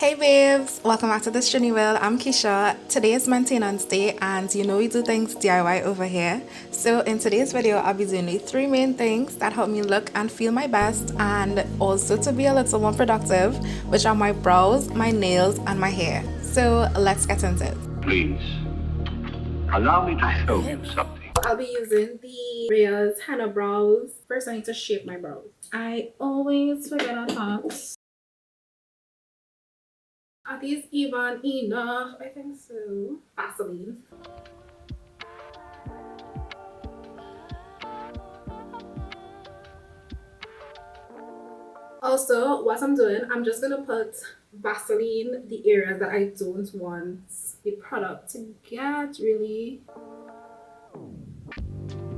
Hey babes, welcome back to the Thistriniwill. I'm Keisha. Today is maintenance day and you know we do things DIY over here. So in today's video I'll be doing the three main things that help me look and feel my best and also to be a little more productive, which are my brows, my nails and my hair. So let's get into it. Please, allow me to show you something. I'll be using the Rhea's henna brows. First I need to shape my brows. I always forget on that. Are these even enough? I think so. Vaseline. Also, what I'm doing, I'm just gonna put Vaseline the areas that I don't want the product to get really.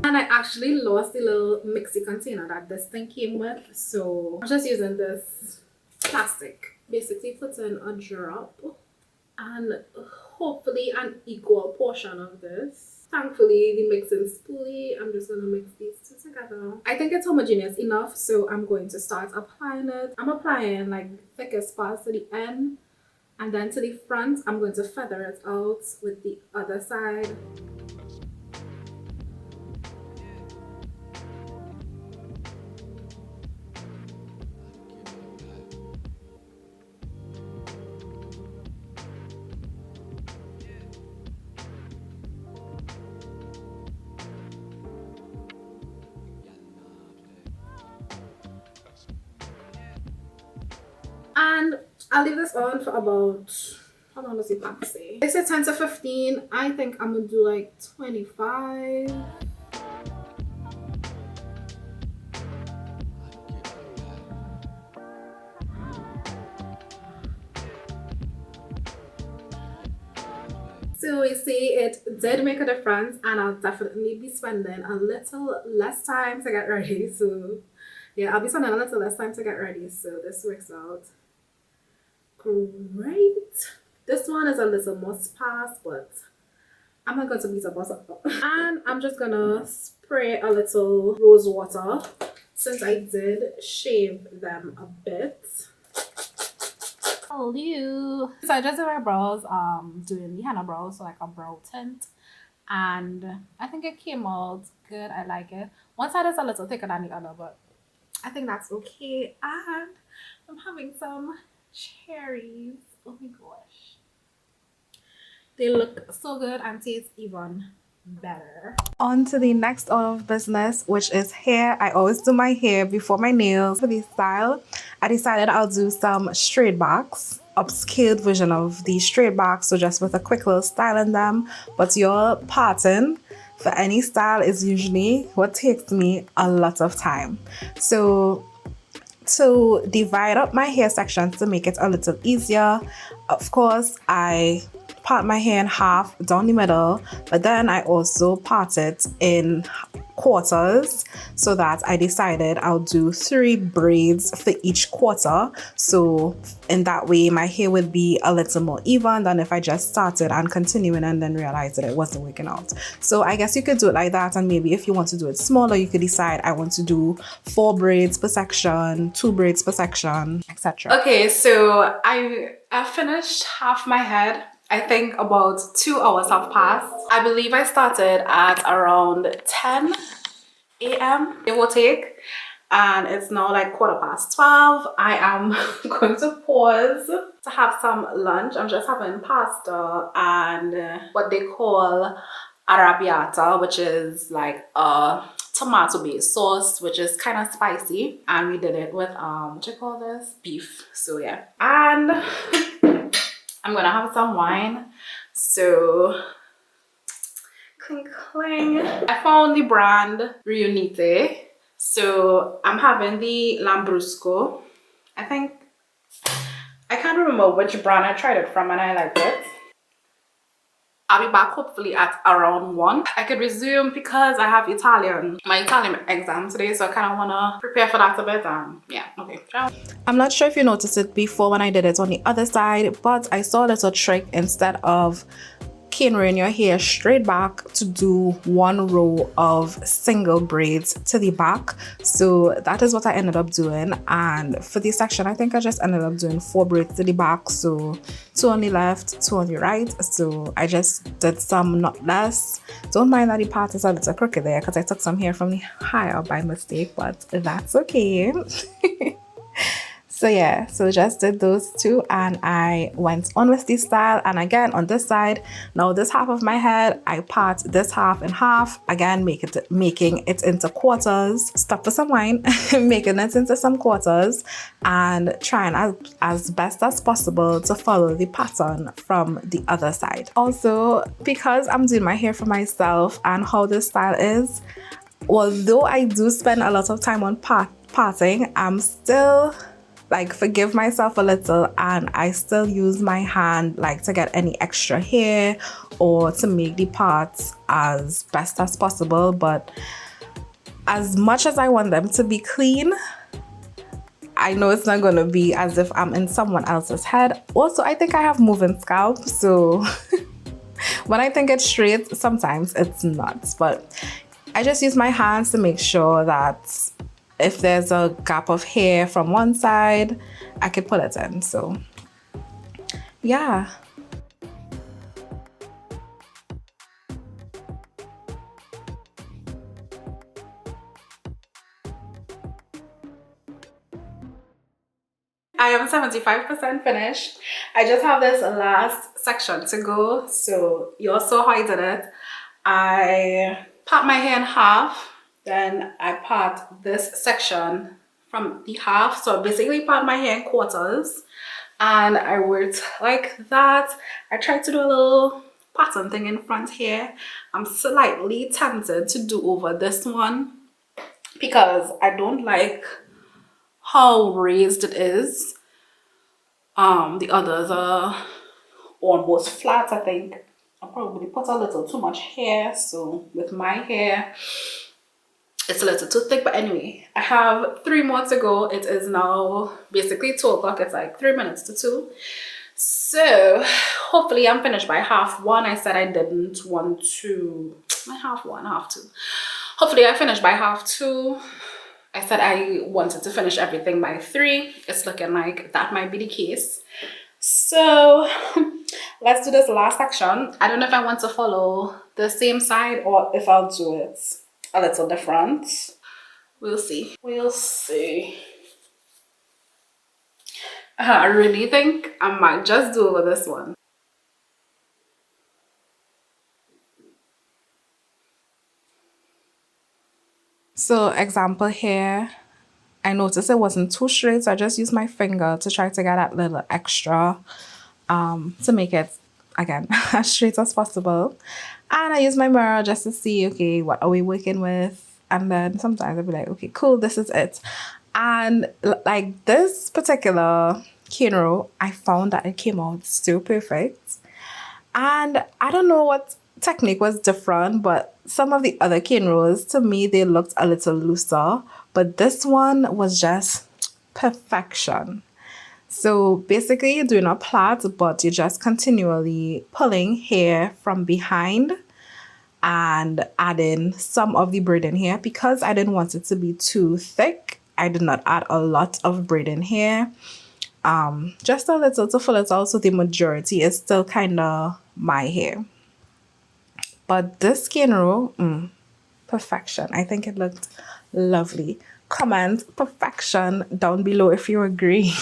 And I actually lost the little mixy container that this thing came with, so I'm just using this plastic. Basically put in a drop and hopefully an equal portion of this. Thankfully the mixing spoolie, I'm just gonna mix these two together. I think it's homogeneous enough, so I'm going to start applying it. I'm applying like the thickest parts to the end, and then to the front I'm going to feather it out with the other side. And I'll leave this on for about, how long does it plan to say? They said 10 to 15. I think I'm gonna do like 25. So we see it did make a difference, and I'll definitely be spending a little less time to get ready. So yeah, I'll be spending a little less time to get ready, so this works out great. This one is a little more sparse, but I'm not going to beat up myself. And I'm just gonna spray a little rose water since I did shave them a bit. Hello. So I just did my brows, doing the henna brows, so like a brow tint, and I think it came out good. I like it. One side is a little thicker than the other, but I think that's okay. And I'm having some cherries. Oh my gosh, they look so good and taste even better. On to the next order of business, which is hair. I always do my hair before my nails. For the style, I decided I'll do some straight backs, upscaled version of the straight backs, so just with a quick little style in them. But your pattern for any style is usually what takes me a lot of time. So to divide up my hair sections to make it a little easier, of course I part my hair in half down the middle, but then I also part it in quarters, so that I decided I'll do 3 braids for each quarter, so in that way my hair would be a little more even than if I just started and continuing and then realized that it wasn't working out. So I guess you could do it like that, and maybe if you want to do it smaller you could decide I want to do 4 braids per section, 2 braids per section, etc. Okay, so I finished half my head. I think about 2 hours have passed. I believe I started at around 10 a.m. it will take, and it's now like 12:15. I am going to pause to have some lunch. I'm just having pasta and what they call arrabbiata, which is like a tomato based sauce, which is kind of spicy, and we did it with what you call this, beef. So yeah, and I'm gonna have some wine. So cling cling. I found the brand Riunite, so I'm having the Lambrusco. I can't remember which brand I tried it from and I liked it. I'll be back hopefully at around 1. I could resume because I have my Italian exam today, so I kind of want to prepare for that a bit. Yeah, okay. I'm not sure if you noticed it before when I did it on the other side, but I saw a little trick. Instead of cane in your hair straight back to do one row of single braids to the back. So that is what I ended up doing, and for this section I think I just ended up doing 4 braids to the back, so 2 on the left, 2 on the right. So I just did some knotless. Don't mind that the part is a little crooked there because I took some hair from the higher by mistake, but that's okay. So yeah, so just did those two and I went on with this style. And again, on this side, now this half of my head, I part this half in half, again making it into quarters. Stop for some wine. Making it into some quarters and trying as best as possible to follow the pattern from the other side. Also, because I'm doing my hair for myself and how this style is, although I do spend a lot of time on parting, I'm still like forgive myself a little and I still use my hand like to get any extra hair or to make the parts as best as possible. But as much as I want them to be clean, I know it's not going to be as if I'm in someone else's head. Also, I think I have moving scalp, so when I think it's straight, sometimes it's not. But I just use my hands to make sure that if there's a gap of hair from one side, I could pull it in. So yeah. I am 75% finished. I just have this last section to go. So you all saw how I did it. I part my hair in half, then I part this section from the half. So I basically part my hair in quarters and I worked like that. I tried to do a little pattern thing in front here. I'm slightly tempted to do over this one because I don't like how raised it is. The others are almost flat. I think I probably put a little too much hair, so with my hair it's a little too thick. But anyway, I have 3 more to go. It is now basically 2 o'clock. It's like 3 minutes to 2, so hopefully I'm finished by half 1. I said I didn't want to half 1, half 2. Hopefully I finished by half 2. I said I wanted to finish everything by 3. It's looking like that might be the case. So let's do this last section. I don't know if I want to follow the same side or if I'll do it a little different. We'll see. We'll see. I really think I might just do over this one. So example here, I noticed it wasn't too straight, so I just used my finger to try to get that little extra to make it, again, as straight as possible. And I use my mirror just to see, okay, what are we working with? And then sometimes I'll be like, okay, cool, this is it. And like this particular Cornrow, I found that it came out so perfect. And I don't know what technique was different, but some of the other Cornrows, to me, they looked a little looser. But this one was just perfection. So basically you're doing a plait, but you're just continually pulling hair from behind and adding some of the braiding hair. Because I didn't want it to be too thick, I did not add a lot of braiding hair. Just a little to fill it out, so the majority is still kind of my hair. But this Cornrow, perfection. I think it looked lovely. Comment perfection down below if you agree.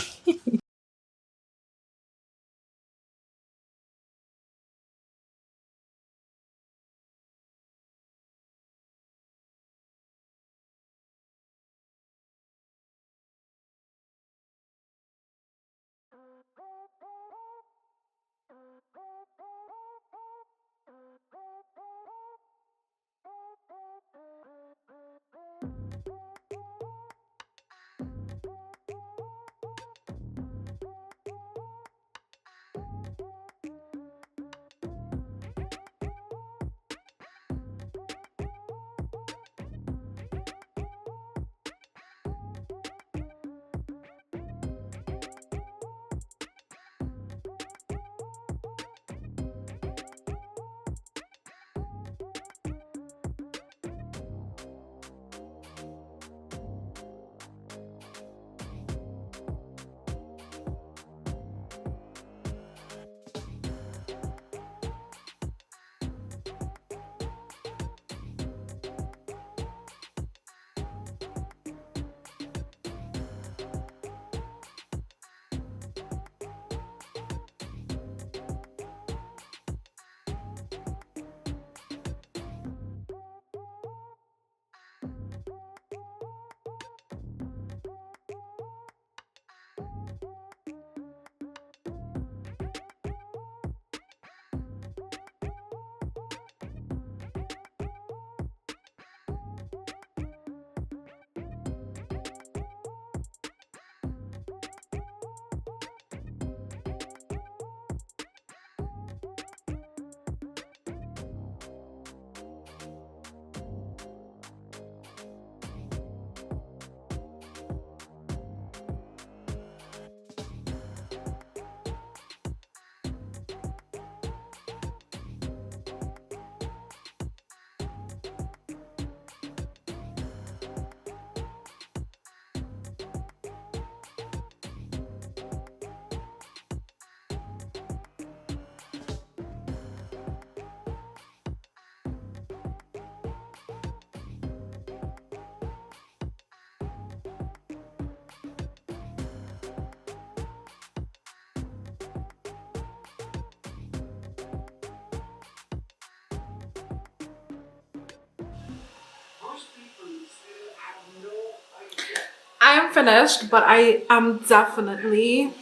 am finished, but I am definitely,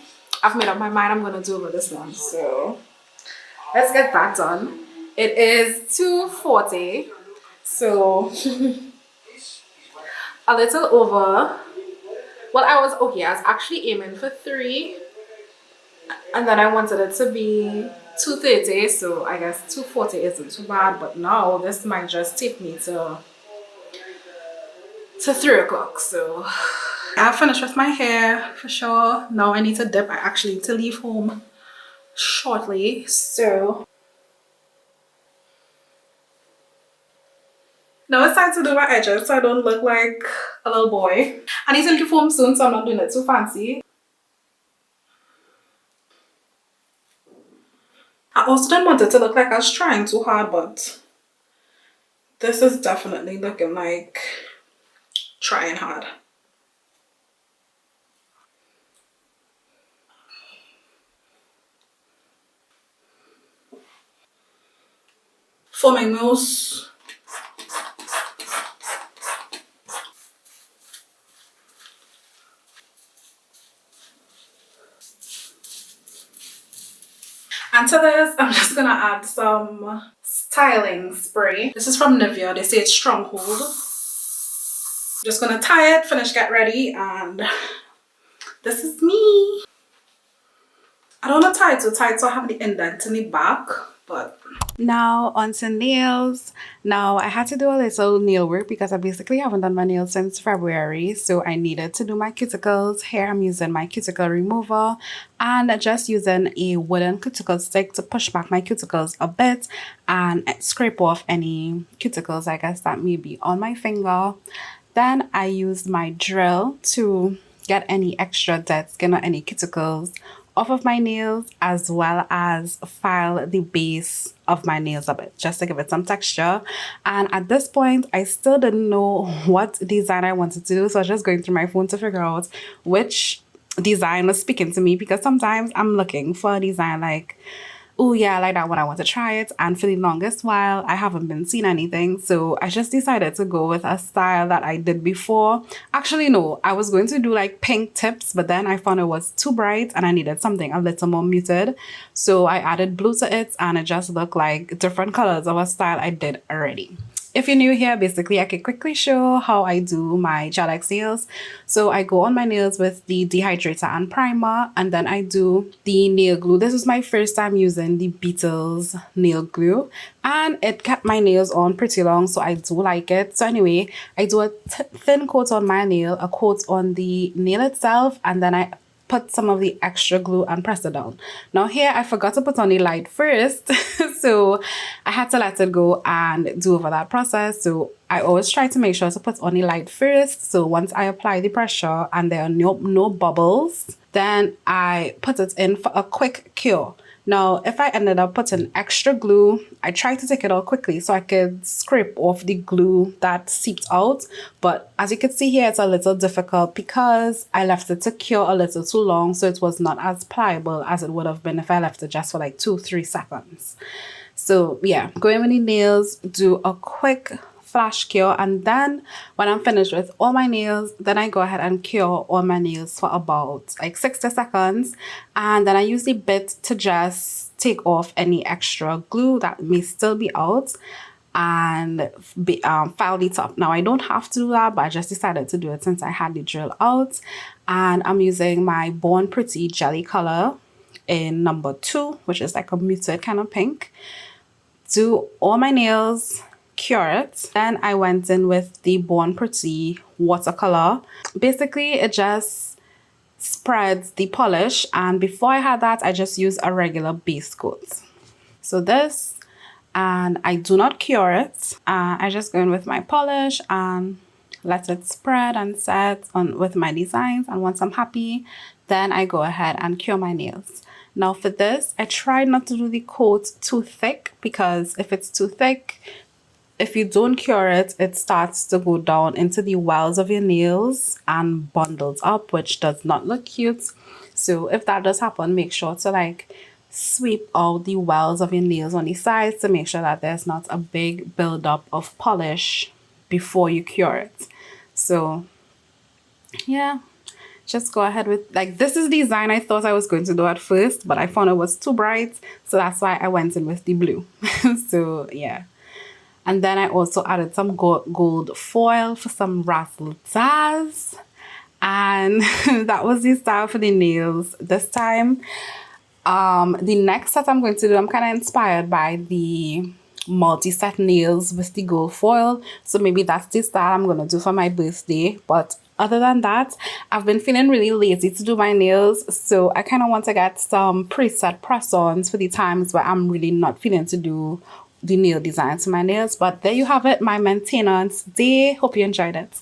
I've made up my mind I'm gonna do over this one. So let's get that done. It is 2:40, so a little over. Well, I was actually aiming for 3, and then I wanted it to be 2:30, so I guess 2:40 isn't too bad, but now this might just take me to 3 o'clock. So I finished with my hair for sure. Now I need to dip. I actually need to leave home shortly, so now it's time to do my edges so I don't look like a little boy. I need to leave home soon, so I'm not doing it too fancy. I also didn't want it to look like I was trying too hard, but this is definitely looking like trying hard. For my nose, and to this, I'm just gonna add some styling spray. This is from Nivea. They say it's Stronghold. Just gonna tie it, finish, get ready, and this is me. I don't want to tie it too tight so I have the indent in the back, but now onto nails. Now I had to do a little nail work because I basically haven't done my nails since February, so I needed to do my cuticles. Here I'm using my cuticle remover and just using a wooden cuticle stick to push back my cuticles a bit and scrape off any cuticles, I guess, that may be on my finger. Then I used my drill to get any extra dead skin or any cuticles off of my nails, as well as file the base of my nails a bit just to give it some texture. And at this point I still didn't know what design I wanted to do, so I was just going through my phone to figure out which design was speaking to me, because sometimes I'm looking for a design like, oh yeah, I like that one, I want to try it, and for the longest while I haven't been seeing anything, so I just decided to go with a style that I did before. Actually no, I was going to do like pink tips, but then I found it was too bright and I needed something a little more muted, so I added blue to it and it just looked like different colors of a style I did already. If you're new here, basically I can quickly show how I do my GelX nails. So I go on my nails with the dehydrator and primer, and then I do the nail glue. This is my first time using the Beetles nail glue, and it kept my nails on pretty long, so I do like it. So anyway, I do a thin coat on my nail, a coat on the nail itself, and then I put some of the extra glue and press it down. Now here I forgot to put on the light first, so I had to let it go and do over that process. So I always try to make sure to put on the light first, so once I apply the pressure and there are no bubbles, then I put it in for a quick cure. Now, if I ended up putting extra glue, I tried to take it out quickly so I could scrape off the glue that seeped out. But as you can see here, it's a little difficult because I left it to cure a little too long, so it was not as pliable as it would have been if I left it just for like 2-3 seconds. So yeah, go in with the nails, do a quick flash cure, and then when I'm finished with all my nails, then I go ahead and cure all my nails for about like 60 seconds, and then I use the bit to just take off any extra glue that may still be out and file the top. Now I don't have to do that, but I just decided to do it since I had the drill out, and I'm using my Born Pretty jelly color in number 2, which is like a muted kind of pink. Do all my nails, cure it. Then I went in with the Born Pretty watercolor. Basically it just spreads the polish, and before I had that I just used a regular base coat. So this, and I do not cure it. I just go in with my polish and let it spread and set on with my designs, and once I'm happy, then I go ahead and cure my nails. Now for this, I tried not to do the coat too thick, because if it's too thick, if you don't cure it, it starts to go down into the wells of your nails and bundles up, which does not look cute. So if that does happen, make sure to like sweep out the wells of your nails on the sides to make sure that there's not a big buildup of polish before you cure it. So yeah, just go ahead with, like, this is the design I thought I was going to do at first, but I found it was too bright, so that's why I went in with the blue. So yeah. And then I also added some gold foil for some razzle dazzle. And that was the style for the nails this time. The next set I'm going to do, I'm kind of inspired by the multi-set nails with the gold foil. So maybe that's the style I'm going to do for my birthday. But other than that, I've been feeling really lazy to do my nails. So I kind of want to get some preset press-ons for the times where I'm really not feeling to do the nail design to my nails. But there you have it, my maintenance day. Hope you enjoyed it.